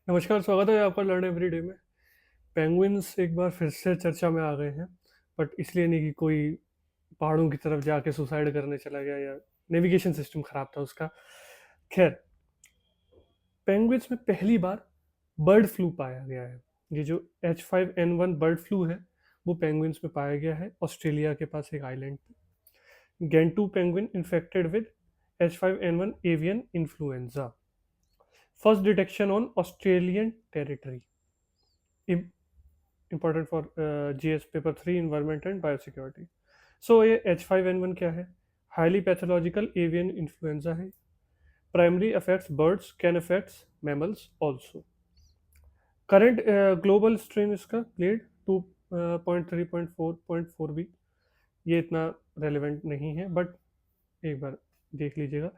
नमस्कार, स्वागत है आपका लर्न एवरीडे में। पेंगुइन्स एक बार फिर से चर्चा में आ गए हैं, बट इसलिए नहीं कि कोई पहाड़ों की तरफ जाके सुसाइड करने चला गया या नेविगेशन सिस्टम खराब था उसका। खैर, पेंगुइन्स में पहली बार बर्ड फ्लू पाया गया है। ये जो H5N1 बर्ड फ्लू है, वो पेंगुइन्स में पाया गया है ऑस्ट्रेलिया के पास एक आइलैंड पे। Gentoo penguin infected with H5N1 avian influenza. First detection on Australian territory. important for GS paper 3 environment and biosecurity. So ये H5N1 क्या है? हाईली पैथोलॉजिकल एवियन इन्फ्लुएंजा है। Primary affects birds, can affects mammals also. Current global strain इसका clade 2.3.4.4 भी, ये इतना relevant नहीं है, बट एक बार देख लीजिएगा।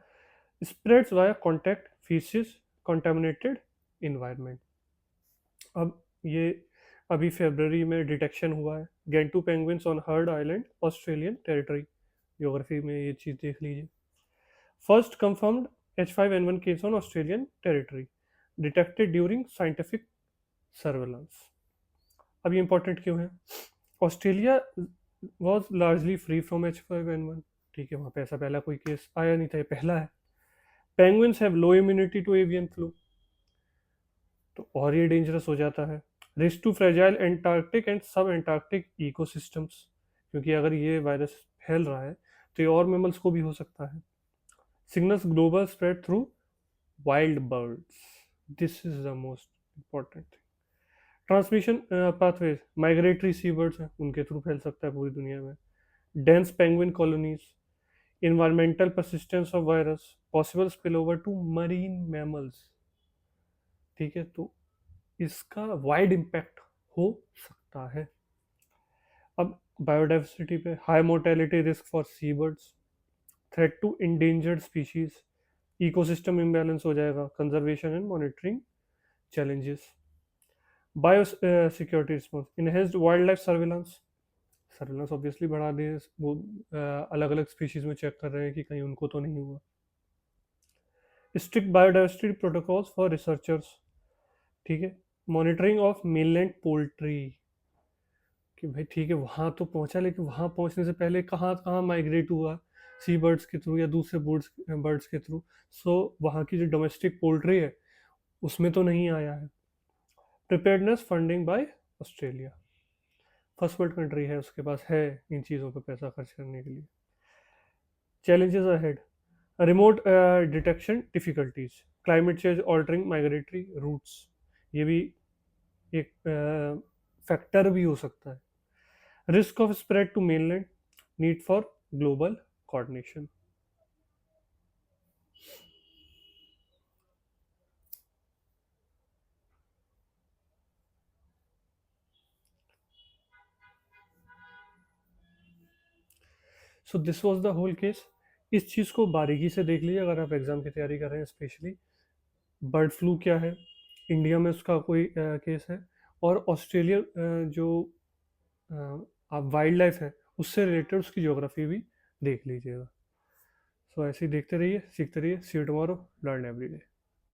Spreads via contact faeces contaminated environment. अब ये अभी फरवरी में डिटेक्शन हुआ है। Gentoo penguins on Heard Island Australian territory. Geography में ये चीज़ देख लीजिए। First confirmed H5N1 case on Australian territory, detected during scientific surveillance. अब ये इंपॉर्टेंट क्यों है? Australia was largely free from H5N1। ठीक है, वहाँ पे ऐसा पहला कोई केस आया नहीं था, ये पहला है। Penguins have low immunity to avian flu, तो और ये डेंजरस हो जाता है। Risk to fragile Antarctic and sub Antarctic ecosystems, क्योंकि अगर ये वायरस फैल रहा है तो ये और मैमल्स को भी हो सकता है। Signals global spread through wild birds, this is the most important thing. Transmission pathways, migratory sea birds हैं, उनके थ्रू फैल सकता है पूरी दुनिया में। Dense penguin colonies, environmental persistence of virus, possible spill over to marine mammals. ठीक है, तो इसका वाइड इम्पैक्ट हो सकता है। अब बायोडाइवर्सिटी पे, high mortality risk for sea birds, threat to endangered species, ecosystem imbalance हो जाएगा, conservation and monitoring challenges. Biosecurity response, enhanced wildlife surveillance. Surveillance obviously बढ़ा दिए, वो अलग अलग स्पीशीज में चेक कर रहे हैं कि कहीं उनको तो नहीं हुआ। Strict biodiversity protocols for researchers. ठीक है, मॉनिटरिंग ऑफ मेनलैंड पोल्ट्री, कि भाई ठीक है वहाँ तो पहुँचा, लेकिन वहाँ पहुँचने से पहले कहाँ कहाँ माइग्रेट हुआ, सी बर्ड्स के थ्रू या दूसरे बर्ड्स बर्ड्स के थ्रू। सो वहाँ की जो डोमेस्टिक पोल्ट्री है उसमें तो नहीं आया है। Preparedness funding by Australia, first world country है, उसके पास है इन चीज़ों पे पैसा खर्च करने के लिए। Challenges ahead, remote detection difficulties, climate change altering migratory routes, ये भी एक फैक्टर भी हो सकता है। Risk of spread to mainland, need for global coordination. So this was the whole case. इस चीज़ को बारीकी से देख लीजिए अगर आप एग्जाम की तैयारी कर रहे हैं। स्पेशली बर्ड फ्लू क्या है, इंडिया में उसका कोई केस है, और ऑस्ट्रेलिया जो आप वाइल्ड लाइफ है उससे रिलेटेड उसकी ज्योग्राफी भी देख लीजिएगा। सो ऐसे ही देखते रहिए, सीखते रहिए। See you tomorrow, learn every day.